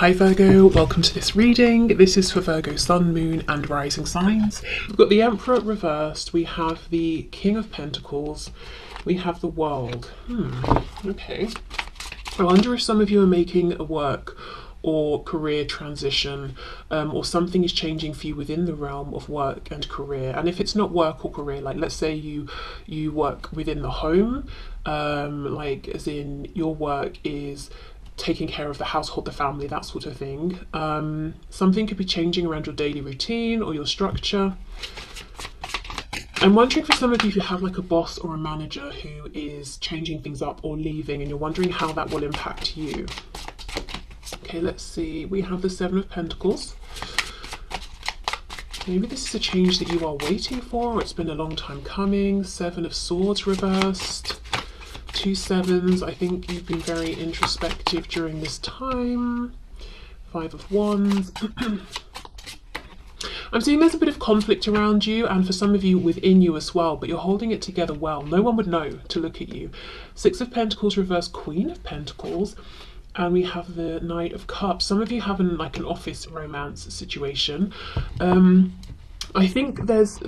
Hi Virgo, welcome to this reading. This is for Virgo Sun, Moon and Rising signs. We've got the Emperor reversed, we have the King of Pentacles, we have the World. Okay. I wonder if some of you are making a work or career transition, or something is changing for you within the realm of work and career. And if it's not work or career, like let's say you work within the home, like as in your work is taking care of the household, the family, that sort of thing. Something could be changing around your daily routine or your structure. I'm wondering for some of you if you have like a boss or a manager who is changing things up or leaving, and you're wondering how that will impact you. Okay, let's see. We have the Seven of Pentacles. Maybe this is a change that you are waiting for, or it's been a long time coming. Seven of Swords reversed. Two sevens. I think you've been very introspective during this time. Five of Wands. I'm seeing there's a bit of conflict around you, and for some of you within you as well, but you're holding it together well. No one would know to look at you. Six of Pentacles reversed, Queen of Pentacles. And we have the Knight of Cups. Some of you have an office romance situation. I think there's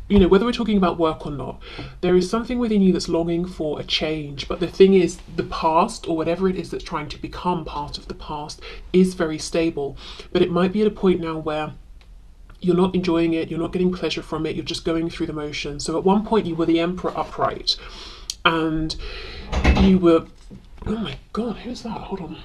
you know, whether we're talking about work or not, there is something within you that's longing for a change. But the thing is, the past, or whatever it is that's trying to become part of the past, is very stable. But it might be at a point now where you're not enjoying it, you're not getting pleasure from it, you're just going through the motions. So at one point you were the Emperor upright, and you were, oh my god, who's that? Hold on.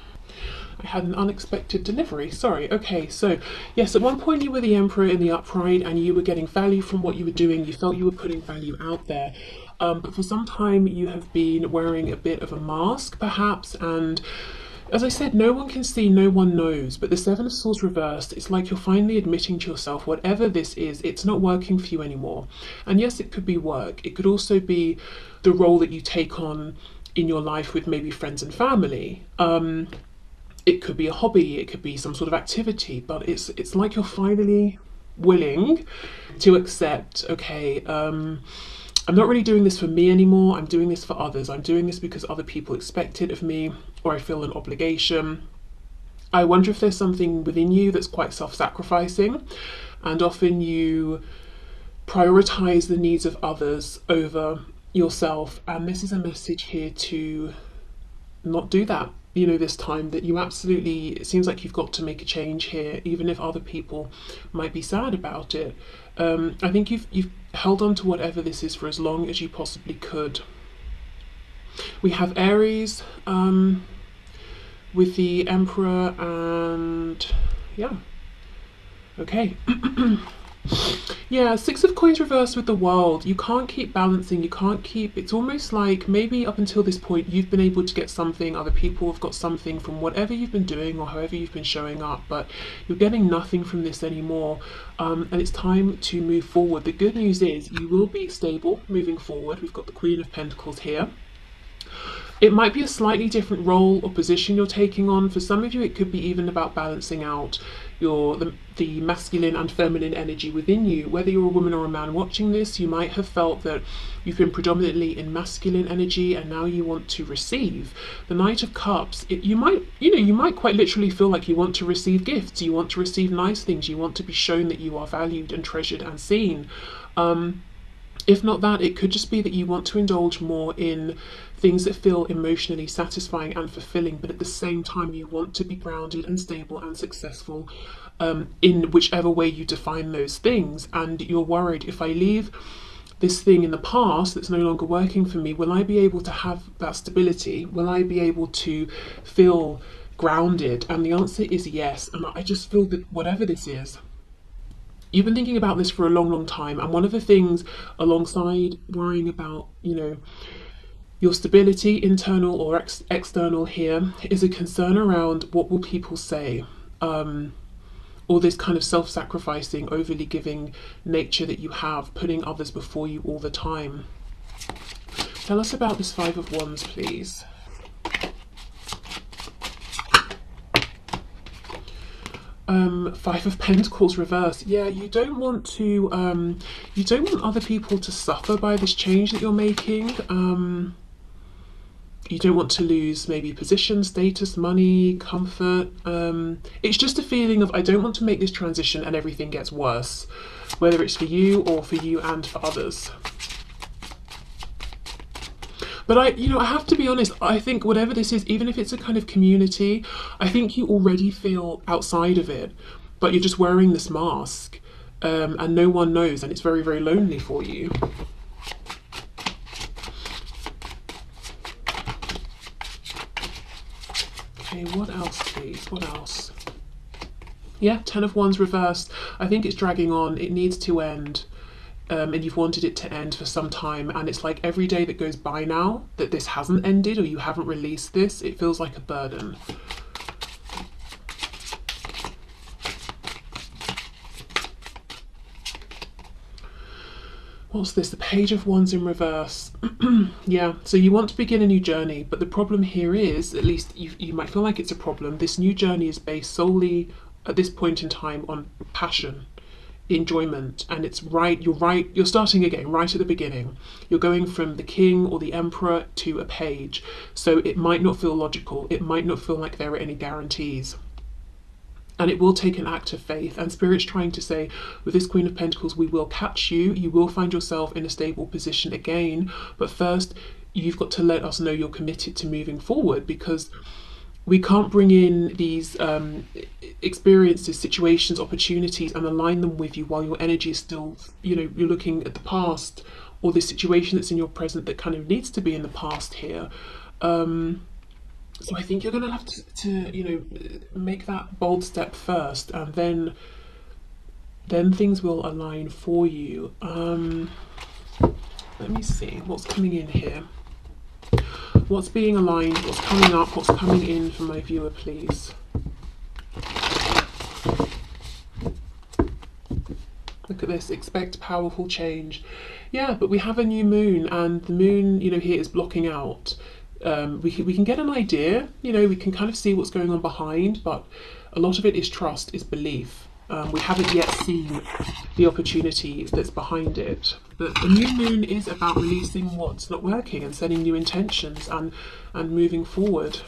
I had an unexpected delivery. Sorry. Okay, so yes, at one point you were the Emperor in the upright and you were getting value from what you were doing. You felt you were putting value out there. But for some time you have been wearing a bit of a mask, perhaps, and as I said, no one can see, no one knows. But the Seven of Swords reversed, it's like you're finally admitting to yourself, whatever this is, it's not working for you anymore. And yes, it could be work. It could also be the role that you take on in your life with maybe friends and family. It could be a hobby, it could be some sort of activity, but it's like you're finally willing to accept, okay, I'm not really doing this for me anymore, I'm doing this for others. I'm doing this because other people expect it of me, or I feel an obligation. I wonder if there's something within you that's quite self-sacrificing, and often you prioritize the needs of others over yourself. And this is a message here to not do that, you know, this time, that you absolutely, it seems like you've got to make a change here, even if other people might be sad about it. I think you've held on to whatever this is for as long as you possibly could. We have Aries with the Emperor, and yeah, okay. Yeah, Six of Coins reversed with the World. You can't keep balancing, you can't keep, it's almost like maybe up until this point you've been able to get something, other people have got something from whatever you've been doing or however you've been showing up, but you're getting nothing from this anymore, and it's time to move forward. The good news is you will be stable moving forward. We've got the Queen of Pentacles here. It might be a slightly different role or position you're taking on. For some of you, it could be even about balancing out the masculine and feminine energy within you. Whether you're a woman or a man watching this, you might have felt that you've been predominantly in masculine energy and now you want to receive. The Knight of Cups, you might quite literally feel like you want to receive gifts, you want to receive nice things, you want to be shown that you are valued and treasured and seen. If not that, it could just be that you want to indulge more in things that feel emotionally satisfying and fulfilling, but at the same time you want to be grounded and stable and successful in whichever way you define those things. And you're worried, if I leave this thing in the past that's no longer working for me, will I be able to have that stability? Will I be able to feel grounded? And the answer is yes. And I just feel that whatever this is, you've been thinking about this for a long, long time. And one of the things alongside worrying about, you know, your stability, internal or external here, is a concern around what will people say, or this kind of self-sacrificing, overly giving nature that you have, putting others before you all the time. Tell us about this Five of Wands, please. Five of Pentacles reversed. Yeah, you don't want other people to suffer by this change that you're making. you don't want to lose maybe position, status, money, comfort. It's just a feeling of, I don't want to make this transition and everything gets worse, whether it's for you or for you and for others. But I have to be honest, I think whatever this is, even if it's a kind of community, I think you already feel outside of it, but you're just wearing this mask, and no one knows, and it's very, very lonely for you. Okay, what else, please? What else? Yeah, Ten of Wands reversed. I think it's dragging on. It needs to end. And you've wanted it to end for some time. And it's like every day that goes by now that this hasn't ended or you haven't released this, it feels like a burden. What's this? The Page of Wands in reverse. Yeah, so you want to begin a new journey, but the problem here is, at least you might feel like it's a problem, this new journey is based solely at this point in time on passion, enjoyment, and it's you're starting again right at the beginning. You're going from the king or the emperor to a page, so it might not feel logical, it might not feel like there are any guarantees. And it will take an act of faith. And Spirit's trying to say, with this Queen of Pentacles, we will catch you. You will find yourself in a stable position again. But first, you've got to let us know you're committed to moving forward, because we can't bring in these experiences, situations, opportunities and align them with you while your energy is still, you're looking at the past, or the situation that's in your present that kind of needs to be in the past here. So I think you're going to have to make that bold step first, and then things will align for you. Let me see what's coming in here. What's being aligned? What's coming up? What's coming in for my viewer, please? Look at this. Expect powerful change. Yeah, but we have a new moon, and the moon, here is blocking out. We can get an idea, we can kind of see what's going on behind, but a lot of it is trust, is belief. We haven't yet seen the opportunity that's behind it. But the new moon is about releasing what's not working and setting new intentions and moving forward.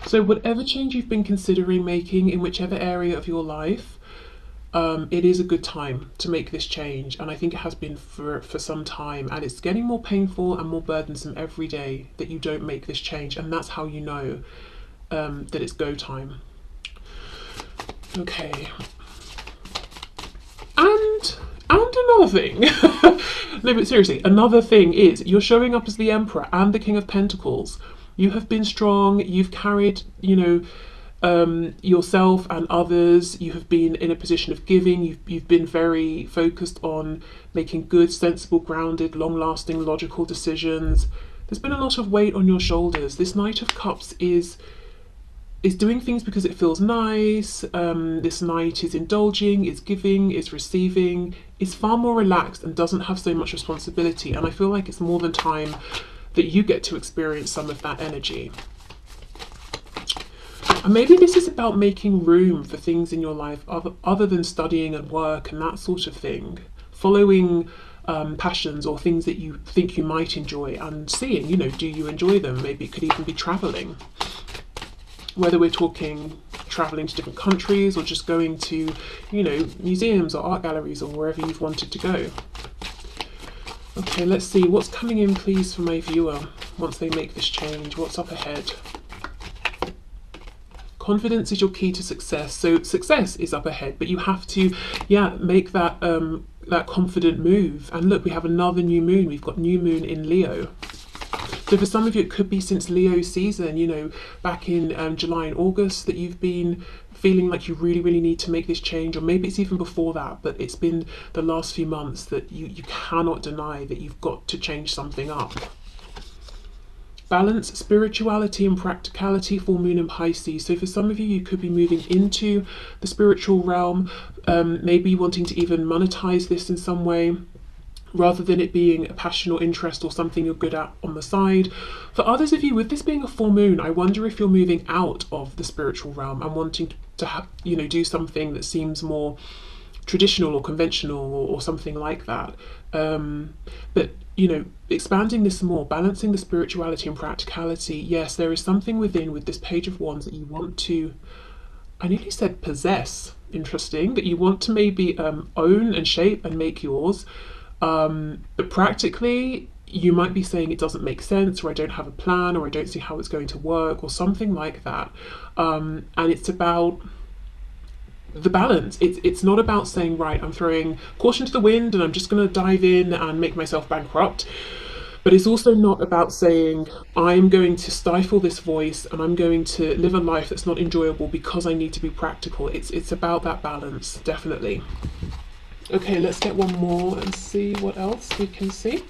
So whatever change you've been considering making in whichever area of your life, it is a good time to make this change, and I think it has been for some time, and it's getting more painful and more burdensome every day that you don't make this change, and that's how you know that it's go time. Okay, and another thing, no, but seriously, another thing is you're showing up as the Emperor and the King of Pentacles. You have been strong, you've carried, yourself and others. You have been in a position of giving. You've been very focused on making good, sensible, grounded, long-lasting, logical decisions. There's been a lot of weight on your shoulders. This Knight of Cups is doing things because it feels nice. This Knight is indulging, is giving, is receiving, is far more relaxed and doesn't have so much responsibility. And I feel like it's more than time that you get to experience some of that energy. And maybe this is about making room for things in your life other than studying and work and that sort of thing. Following passions or things that you think you might enjoy and seeing, do you enjoy them? Maybe it could even be traveling. Whether we're talking traveling to different countries or just going to, museums or art galleries or wherever you've wanted to go. Okay, let's see. What's coming in, please, for my viewer once they make this change? What's up ahead? Confidence is your key to success. So success is up ahead, but you have to, make that that confident move. And look, we have another new moon. We've got new moon in Leo. So for some of you, it could be since Leo season, back in July and August, that you've been feeling like you really, really need to make this change, or maybe it's even before that, but it's been the last few months that you cannot deny that you've got to change something up. Balance, spirituality and practicality, full moon in Pisces. So for some of you, you could be moving into the spiritual realm, maybe wanting to even monetize this in some way, rather than it being a passion or interest or something you're good at on the side. For others of you, with this being a full moon, I wonder if you're moving out of the spiritual realm and wanting to have, do something that seems more traditional or conventional or something like that. But you know, expanding this more, balancing the spirituality and practicality. Yes, there is something within with this Page of Wands that you want to, I nearly said possess, interesting, that you want to maybe own and shape and make yours. But practically, you might be saying it doesn't make sense, or I don't have a plan, or I don't see how it's going to work, or something like that. And it's about the balance. It's not about saying, right, I'm throwing caution to the wind and I'm just going to dive in and make myself bankrupt. But it's also not about saying, I'm going to stifle this voice and I'm going to live a life that's not enjoyable because I need to be practical. It's about that balance, definitely. Okay, let's get one more and see what else we can see.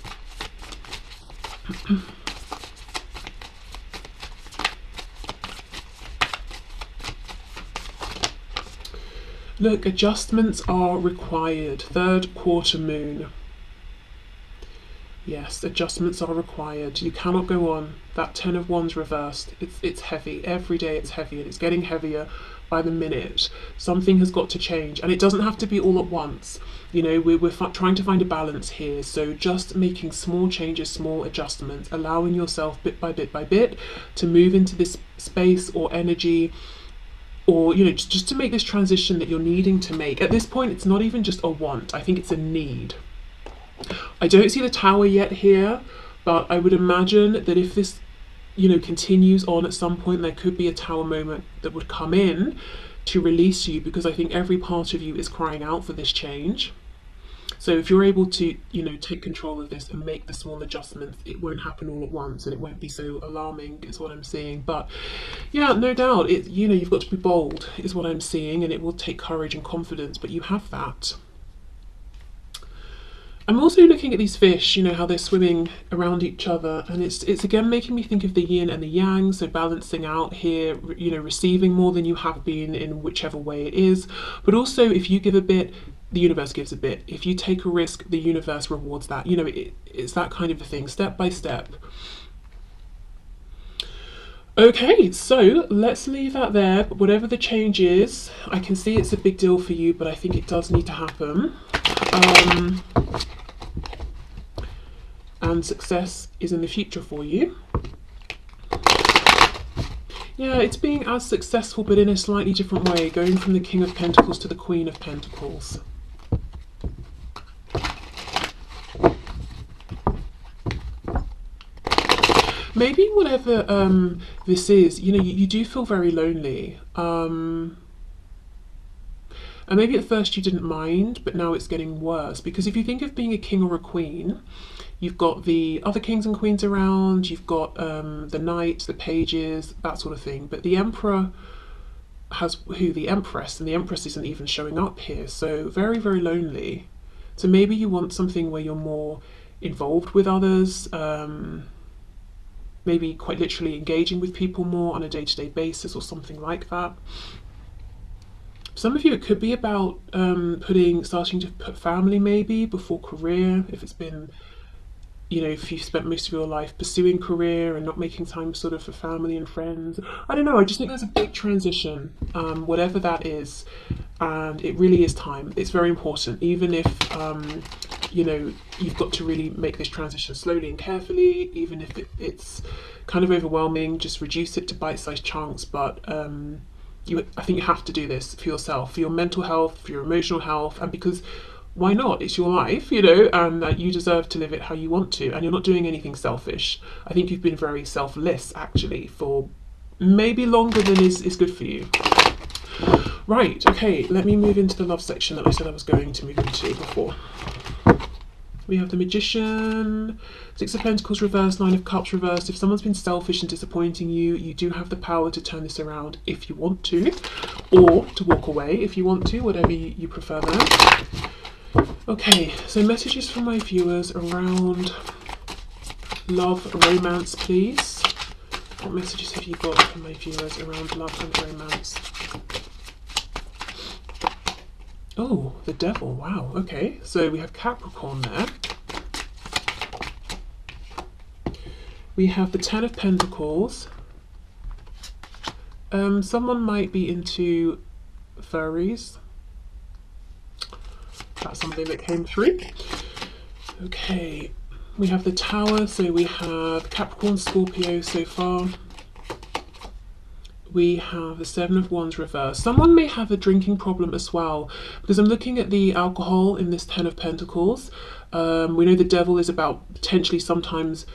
Look, adjustments are required. Third quarter moon. Yes, adjustments are required. You cannot go on. That Ten of Wands reversed. It's heavy. Every day it's heavy, and it's getting heavier by the minute. Something has got to change, and it doesn't have to be all at once. You know, we're trying to find a balance here. So just making small changes, small adjustments, allowing yourself bit by bit by bit to move into this space or energy, or you know, just to make this transition that you're needing to make. At this point, it's not even just a want. I think it's a need. I don't see the Tower yet here, but I would imagine that if this, you know, continues on, at some point there could be a Tower moment that would come in to release you, because I think every part of you is crying out for this change. So if you're able to, you know, take control of this and make the small adjustments, it won't happen all at once and it won't be so alarming, is what I'm seeing. But yeah, no doubt, it, you know, you've got to be bold, is what I'm seeing, and it will take courage and confidence, but you have that. I'm also looking at these fish, you know, how they're swimming around each other, and it's again making me think of the yin and the yang, so balancing out here, you know, receiving more than you have been in whichever way it is, but also if you give a bit, the universe gives a bit. If you take a risk, the universe rewards that. You know, it's that kind of a thing, step by step. Okay, so let's leave that there. But whatever the change is, I can see it's a big deal for you, but I think it does need to happen. And success is in the future for you. Yeah, it's being as successful, but in a slightly different way, going from the King of Pentacles to the Queen of Pentacles. Maybe whatever this is, you know, you do feel very lonely. And maybe at first you didn't mind, but now it's getting worse. Because if you think of being a king or a queen, you've got the other kings and queens around, you've got the knights, the pages, that sort of thing. But the emperor has who? The empress, and the empress isn't even showing up here. So very, very lonely. So maybe you want something where you're more involved with others, maybe quite literally engaging with people more on a day-to-day basis or something like that. Some of you, it could be about starting to put family maybe before career, if it's been, you know, if you've spent most of your life pursuing career and not making time sort of for family and friends. I don't know, I just think there's a big transition, whatever that is, and it really is time. It's very important, even if, you know, you've got to really make this transition slowly and carefully, even if it's kind of overwhelming, just reduce it to bite-sized chunks, but I think you have to do this for yourself, for your mental health, for your emotional health, and because why not? It's your life, you know, and you deserve to live it how you want to, and you're not doing anything selfish. I think you've been very selfless, actually, for maybe longer than is good for you. Right, okay, let me move into the love section that I said I was going to move into before. We have the Magician, Six of Pentacles reversed, Nine of Cups reversed. If someone's been selfish and disappointing you, you do have the power to turn this around if you want to, or to walk away if you want to, whatever you prefer there. Okay, so messages from my viewers around love, romance, please. What messages have you got from my viewers around love and romance? Oh, the Devil, wow, okay. So we have Capricorn there. We have the Ten of Pentacles. Someone might be into furries. That's something that came through. Okay, we have the Tower, so we have Capricorn, Scorpio so far. We have the Seven of Wands reversed. Someone may have a drinking problem as well, because I'm looking at the alcohol in this Ten of Pentacles. We know the Devil is about potentially sometimes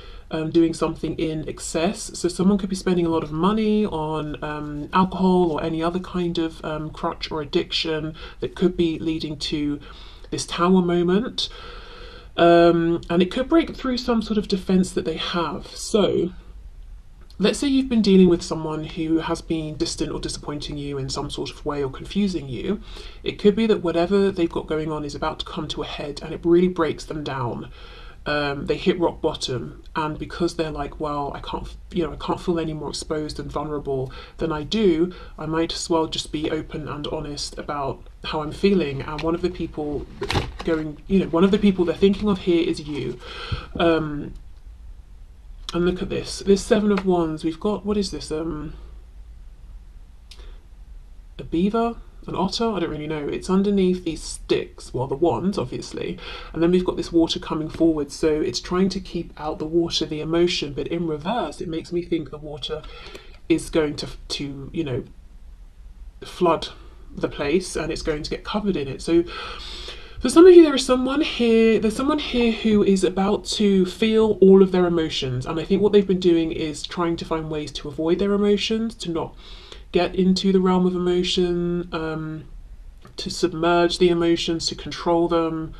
doing something in excess. So someone could be spending a lot of money on alcohol or any other kind of crutch or addiction that could be leading to this Tower moment. And it could break through some sort of defense that they have. So let's say you've been dealing with someone who has been distant or disappointing you in some sort of way or confusing you. It could be that whatever they've got going on is about to come to a head and it really breaks them down. They hit rock bottom, and because they're like, well, I can't feel any more exposed and vulnerable than I do, I might as well just be open and honest about how I'm feeling. And one of the people they're thinking of here is you. And look at this Seven of Wands. We've got, what is this? A beaver? An otter? I don't really know. It's underneath these sticks, well, the wands, obviously. And then we've got this water coming forward. So it's trying to keep out the water, the emotion, but in reverse, it makes me think the water is going to flood the place and it's going to get covered in it. So for some of you, there's someone here who is about to feel all of their emotions. And I think what they've been doing is trying to find ways to avoid their emotions, to not get into the realm of emotion, to submerge the emotions, to control them.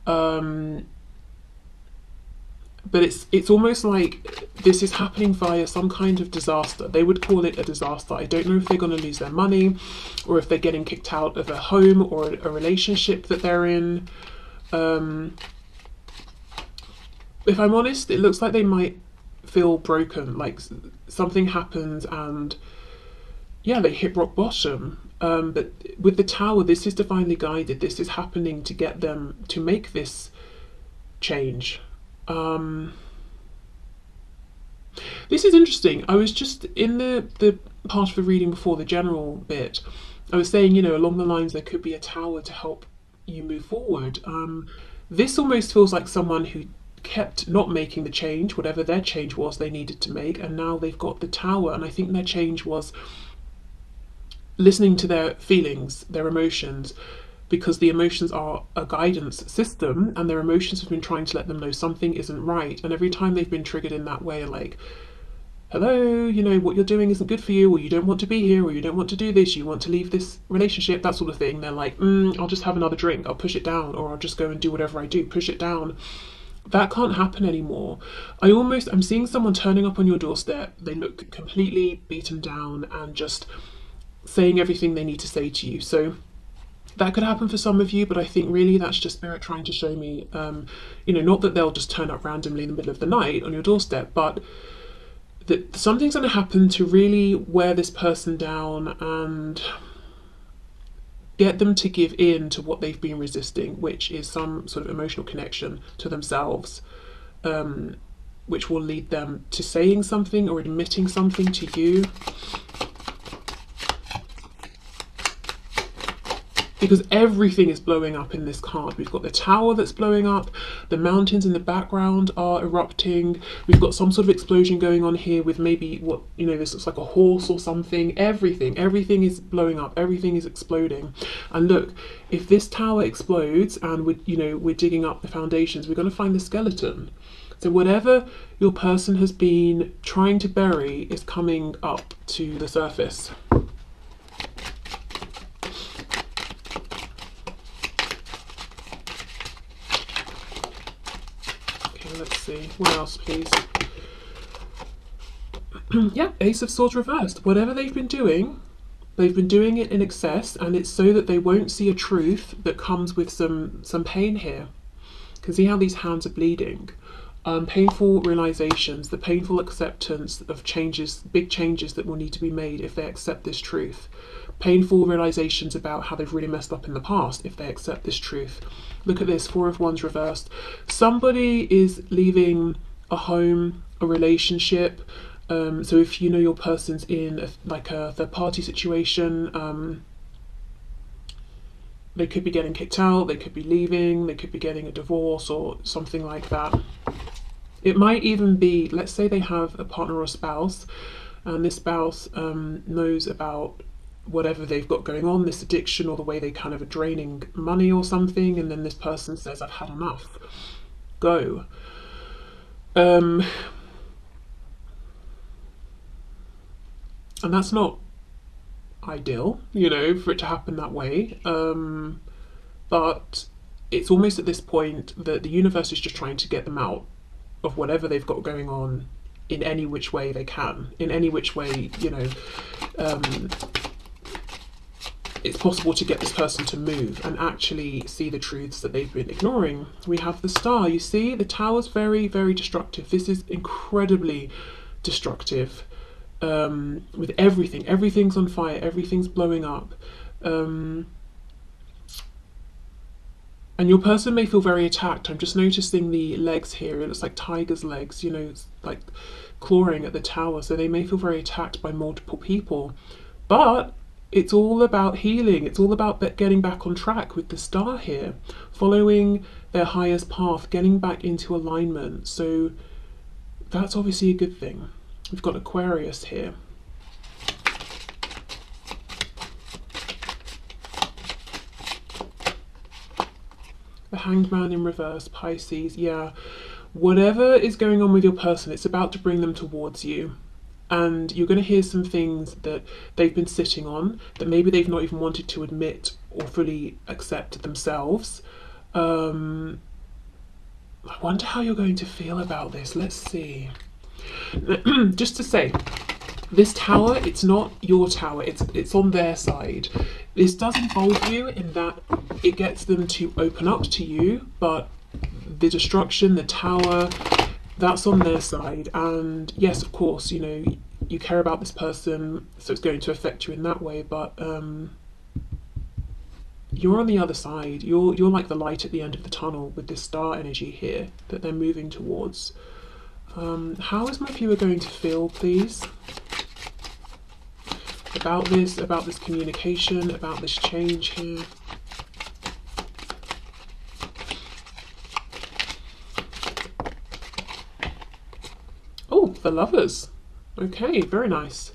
But it's almost like this is happening via some kind of disaster. They would call it a disaster. I don't know if they're going to lose their money, or if they're getting kicked out of a home or a relationship that they're in. If I'm honest, it looks like they might feel broken, like something happens and yeah, they hit rock bottom. But with the Tower, this is divinely guided. This is happening to get them to make this change. This is interesting. I was just in the part of the reading before, the general bit, I was saying, along the lines there could be a Tower to help you move forward. This almost feels like someone who kept not making the change, whatever their change was they needed to make, and now they've got the Tower, and I think their change was listening to their feelings, their emotions, because the emotions are a guidance system, and their emotions have been trying to let them know something isn't right. And every time they've been triggered in that way, like, hello, what you're doing isn't good for you, or you don't want to be here, or you don't want to do this, you want to leave this relationship, that sort of thing. They're like, I'll just have another drink, I'll push it down, or I'll just go and do whatever I do, push it down. That can't happen anymore. I'm seeing someone turning up on your doorstep. They look completely beaten down and just saying everything they need to say to you. So that could happen for some of you, but I think really that's just Spirit trying to show me, not that they'll just turn up randomly in the middle of the night on your doorstep, but that something's going to happen to really wear this person down and get them to give in to what they've been resisting, which is some sort of emotional connection to themselves, which will lead them to saying something or admitting something to you. Because everything is blowing up in this card. We've got the Tower that's blowing up, the mountains in the background are erupting, we've got some sort of explosion going on here with maybe this looks like a horse or something. Everything is blowing up, everything is exploding. And look, if this Tower explodes and we're digging up the foundations, we're going to find the skeleton. So whatever your person has been trying to bury is coming up to the surface. Let's see, what else please? Yeah, Ace of Swords reversed. Whatever they've been doing it in excess, and it's so that they won't see a truth that comes with some pain here. You can see how these hands are bleeding. Painful realizations, the painful acceptance of changes, big changes that will need to be made if they accept this truth. Painful realizations about how they've really messed up in the past if they accept this truth. Look at this, Four of Wands reversed. Somebody is leaving a home, a relationship. So if your person's in a third party situation, They could be getting kicked out, they could be leaving, they could be getting a divorce or something like that. It might even be, let's say they have a partner or a spouse, and this spouse knows about whatever they've got going on, this addiction, or the way they kind of are draining money or something, and then this person says, I've had enough, go. And that's not ideal, you know, for it to happen that way. But it's almost at this point that the universe is just trying to get them out of whatever they've got going on in any which way they can, in any which way, you know, it's possible to get this person to move and actually see the truths that they've been ignoring. We have the Star. You see, the Tower's very, very destructive. This is incredibly destructive. With everything. Everything's on fire. Everything's blowing up. And your person may feel very attacked. I'm just noticing the legs here. It looks like tiger's legs, you know, it's like clawing at the Tower. So they may feel very attacked by multiple people. But it's all about healing. It's all about getting back on track with the Star here, following their highest path, getting back into alignment. So that's obviously a good thing. We've got Aquarius here. The Hanged Man in reverse, Pisces. Yeah, whatever is going on with your person, it's about to bring them towards you. And you're going to hear some things that they've been sitting on that maybe they've not even wanted to admit or fully accept themselves. I wonder how you're going to feel about this. Let's see. Just to say, this Tower, it's not your Tower, it's on their side. This does involve you in that it gets them to open up to you, but the destruction, the Tower, that's on their side. And yes, of course, you know, you care about this person, so it's going to affect you in that way, but you're on the other side. You're like the light at the end of the tunnel with this Star energy here that they're moving towards. How is my viewer going to feel, please? About this communication, about this change here. Oh, the Lovers. Okay, very nice.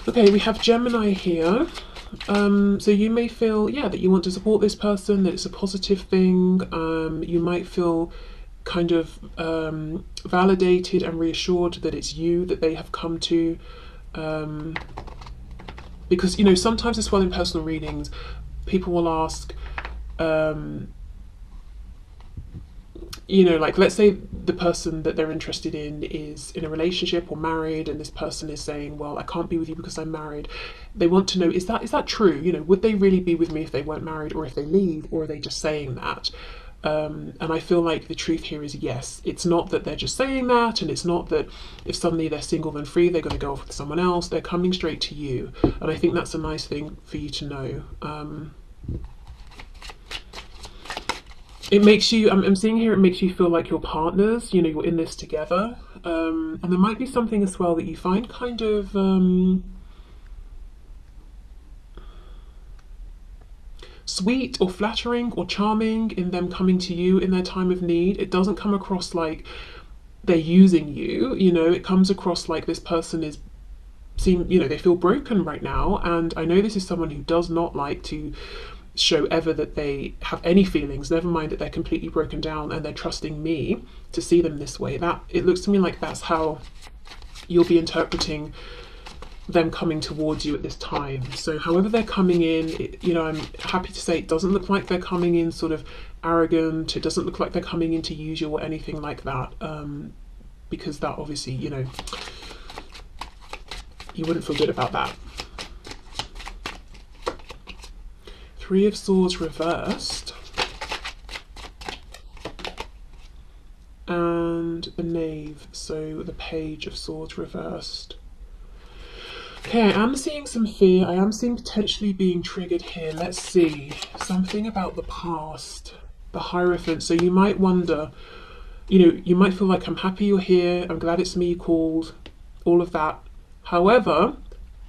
Okay, we have Gemini here. So you may feel, yeah, that you want to support this person, that it's a positive thing. You might feel kind of validated and reassured that it's you that they have come to. Because, you know, sometimes as well in personal readings, people will ask, you know, like, let's say the person that they're interested in is in a relationship or married, and this person is saying, well, I can't be with you because I'm married. They want to know, is that true? You know, would they really be with me if they weren't married, or if they leave, or are they just saying that? And I feel like the truth here is yes. It's not that they're just saying that, and it's not that if suddenly they're single then free, they're going to go off with someone else. They're coming straight to you. And I think that's a nice thing for you to know. It makes you, I'm seeing here, it makes you feel like you're partners, you know, you're in this together. And there might be something as well that you find kind of sweet or flattering or charming in them coming to you in their time of need. It doesn't come across like they're using you, you know, it comes across like this person is, you know, they feel broken right now. And I know this is someone who does not like to show ever that they have any feelings, never mind that they're completely broken down, and they're trusting me to see them this way. That, it looks to me like that's how you'll be interpreting them coming towards you at this time. So however they're coming in, you know, I'm happy to say it doesn't look like they're coming in sort of arrogant. It doesn't look like they're coming in to use you or anything like that, because that obviously, you know, you wouldn't feel good about that. Three of Swords reversed, and the Knave, so the Page of Swords reversed. Okay, I am seeing some fear. I am seeing potentially being triggered here. Let's see. Something about the past. The Hierophant. So you might wonder, you know, you might feel like, I'm happy you're here. I'm glad it's me you called. All of that. However,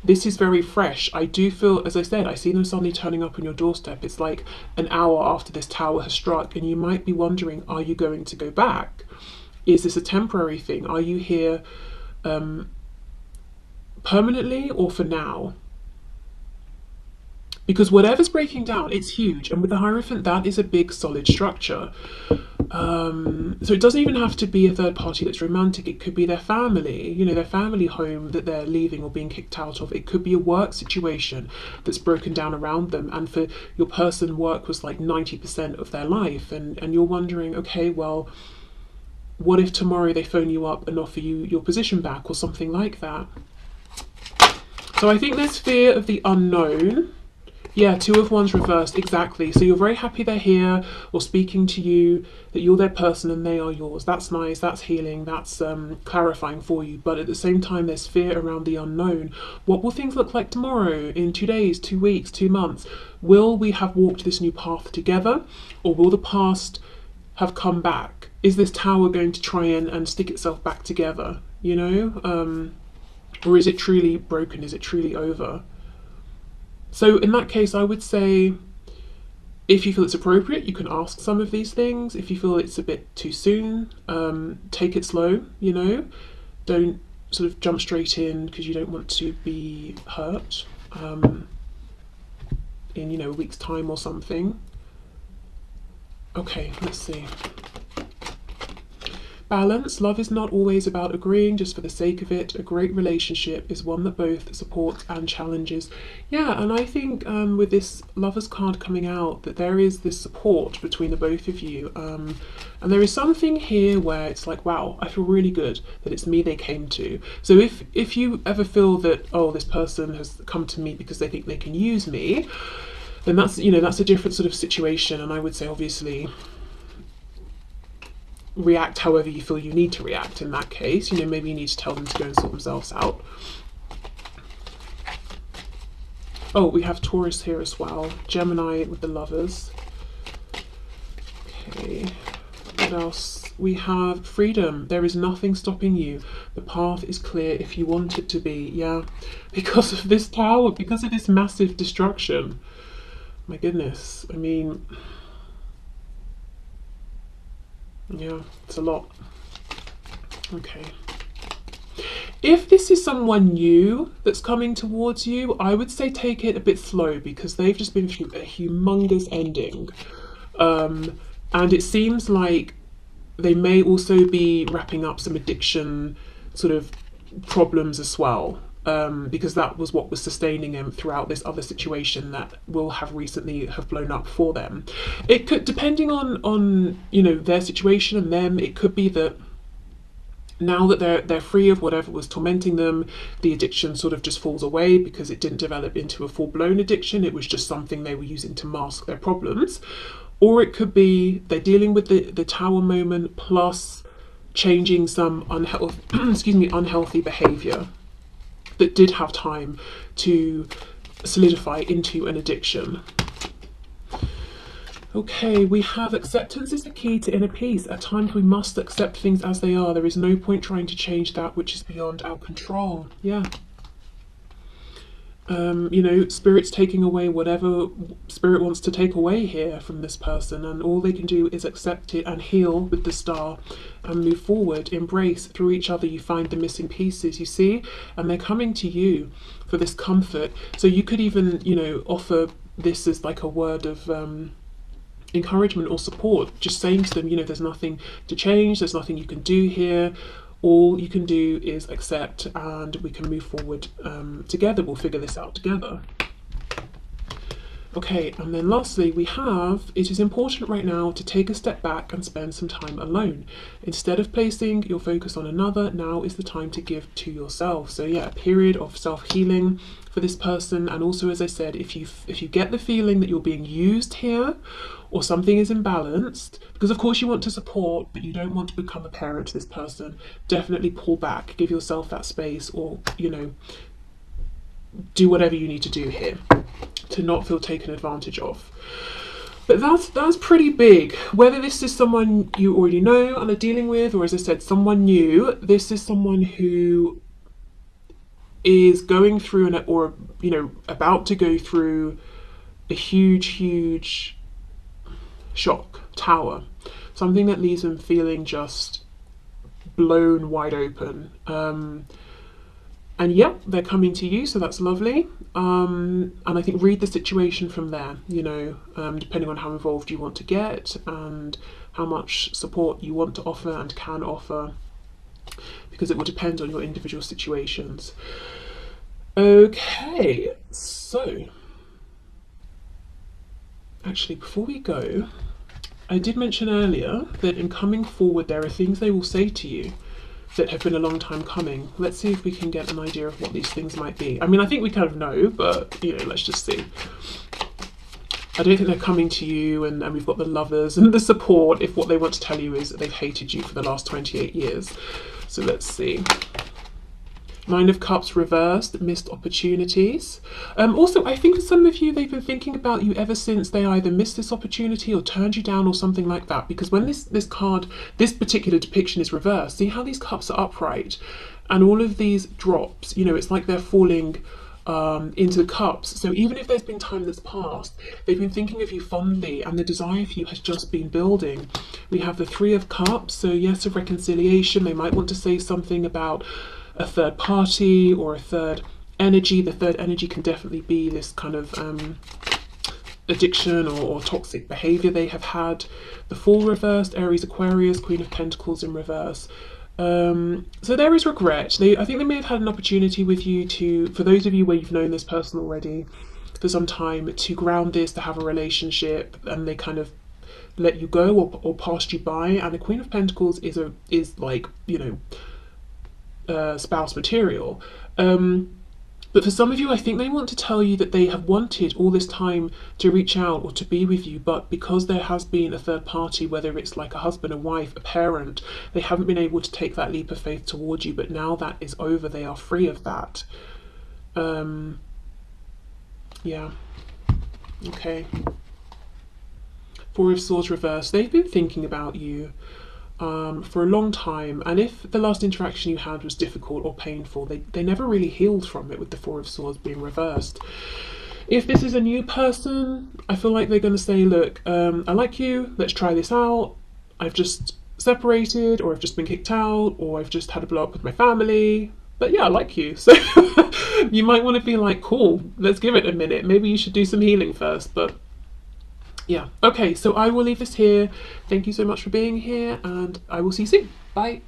this is very fresh. I do feel, as I said, I see them suddenly turning up on your doorstep. It's like an hour after this tower has struck, and you might be wondering, are you going to go back? Is this a temporary thing? Are you here permanently or for now? Because whatever's breaking down, it's huge. And with the Hierophant, that is a big solid structure. So it doesn't even have to be a third party that's romantic. It could be their family, you know, their family home that they're leaving or being kicked out of. It could be a work situation that's broken down around them. And for your person, work was like 90% of their life. And you're wondering, okay, well, what if tomorrow they phone you up and offer you your position back or something like that? So I think there's fear of the unknown. Yeah, Two of Wands reversed, exactly. So you're very happy they're here or speaking to you, that you're their person and they are yours. That's nice, that's healing, that's clarifying for you. But at the same time, there's fear around the unknown. What will things look like tomorrow, in 2 days, 2 weeks, 2 months? Will we have walked this new path together, or will the past have come back? Is this tower going to try and stick itself back together, you know? Or is it truly broken? Is it truly over? So in that case, I would say, if you feel it's appropriate, you can ask some of these things. If you feel it's a bit too soon, take it slow, you know. Don't sort of jump straight in because you don't want to be hurt in, you know, a week's time or something. Okay, let's see. Balance. Love is not always about agreeing just for the sake of it. A great relationship is one that both supports and challenges. Yeah, and I think with this Lovers card coming out, that there is this support between the both of you. And there is something here where it's like, wow, I feel really good that it's me they came to. So if you ever feel that, oh, this person has come to me because they think they can use me, then that's, you know, that's a different sort of situation. And I would say, obviously, react however you feel you need to react in that case. You know, maybe you need to tell them to go and sort themselves out. Oh, we have Taurus here as well. Gemini with the Lovers. Okay, what else? We have freedom. There is nothing stopping you. The path is clear if you want it to be. Yeah, because of this tower, because of this massive destruction. My goodness, I mean, yeah, it's a lot. Okay. If this is someone new that's coming towards you, I would say take it a bit slow, because they've just been through a humongous ending. And it seems like they may also be wrapping up some addiction sort of problems as well. Because that was what was sustaining them throughout this other situation that will have recently have blown up for them. It could, depending on you know, their situation and them, it could be that now that they're free of whatever was tormenting them, the addiction sort of just falls away because it didn't develop into a full-blown addiction. It was just something they were using to mask their problems. Or it could be they're dealing with the tower moment plus changing some unhealthy behavior that did have time to solidify into an addiction. Okay, we have acceptance is the key to inner peace. At times we must accept things as they are. There is no point trying to change that which is beyond our control. Yeah. You know, Spirit's taking away whatever Spirit wants to take away here from this person, and all they can do is accept it and heal with the star and move forward. Embrace. Through each other you find the missing pieces, you see, and they're coming to you for this comfort. So you could even, you know, offer this as like a word of encouragement or support, just saying to them, you know, there's nothing to change, there's nothing you can do here. All you can do is accept, and we can move forward together. We'll figure this out together. Okay, and then lastly we have, it is important right now to take a step back and spend some time alone. Instead of placing your focus on another, now is the time to give to yourself. So yeah, a period of self-healing for this person. And also, as I said, if you get the feeling that you're being used here, or something is imbalanced, because of course you want to support, but you don't want to become a parent to this person, definitely pull back, give yourself that space, or, you know, do whatever you need to do here to not feel taken advantage of. But that's pretty big. Whether this is someone you already know and are dealing with, or as I said, someone new, this is someone who is going through or you know, about to go through a huge shock tower, something that leaves them feeling just blown wide open. And yeah, they're coming to you, so that's lovely. And I think read the situation from there, you know, depending on how involved you want to get and how much support you want to offer and can offer, because it will depend on your individual situations. Okay, so actually, before we go, I did mention earlier that in coming forward, there are things they will say to you that have been a long time coming. Let's see if we can get an idea of what these things might be. I mean, I think we kind of know, but you know, let's just see. I don't think they're coming to you, and we've got the Lovers and the support if what they want to tell you is that they've hated you for the last 28 years. So let's see. Nine of Cups reversed, missed opportunities. Also, I think for some of you, they've been thinking about you ever since they either missed this opportunity or turned you down or something like that. Because when this card, this particular depiction is reversed, see how these cups are upright and all of these drops, you know, it's like they're falling into the cups. So even if there's been time that's passed, they've been thinking of you fondly and the desire for you has just been building. We have the Three of Cups, so yes, of reconciliation. They might want to say something about a third party or a third energy. The third energy can definitely be this kind of addiction or toxic behavior they have had. The Fool reversed, Aries, Aquarius, Queen of Pentacles in reverse. So there is regret. I think they may have had an opportunity with you to, for those of you where you've known this person already for some time, to ground this, to have a relationship, and they kind of let you go or passed you by. And the Queen of Pentacles is like, you know, spouse material. But for some of you, I think they want to tell you that they have wanted all this time to reach out or to be with you, but because there has been a third party, whether it's like a husband, a wife, a parent, they haven't been able to take that leap of faith towards you. But now that is over, they are free of that. Yeah. Okay. Four of Swords reversed. They've been thinking about you for a long time, and if the last interaction you had was difficult or painful, they never really healed from it, with the Four of Swords being reversed. If this is a new person, I feel like they're going to say, look, I like you, let's try this out. I've just separated, or I've just been kicked out, or I've just had a blow up with my family, but yeah, I like you. So you might want to be like, cool, let's give it a minute, maybe you should do some healing first. But yeah, okay, so I will leave this here. Thank you so much for being here, and I will see you soon. Bye.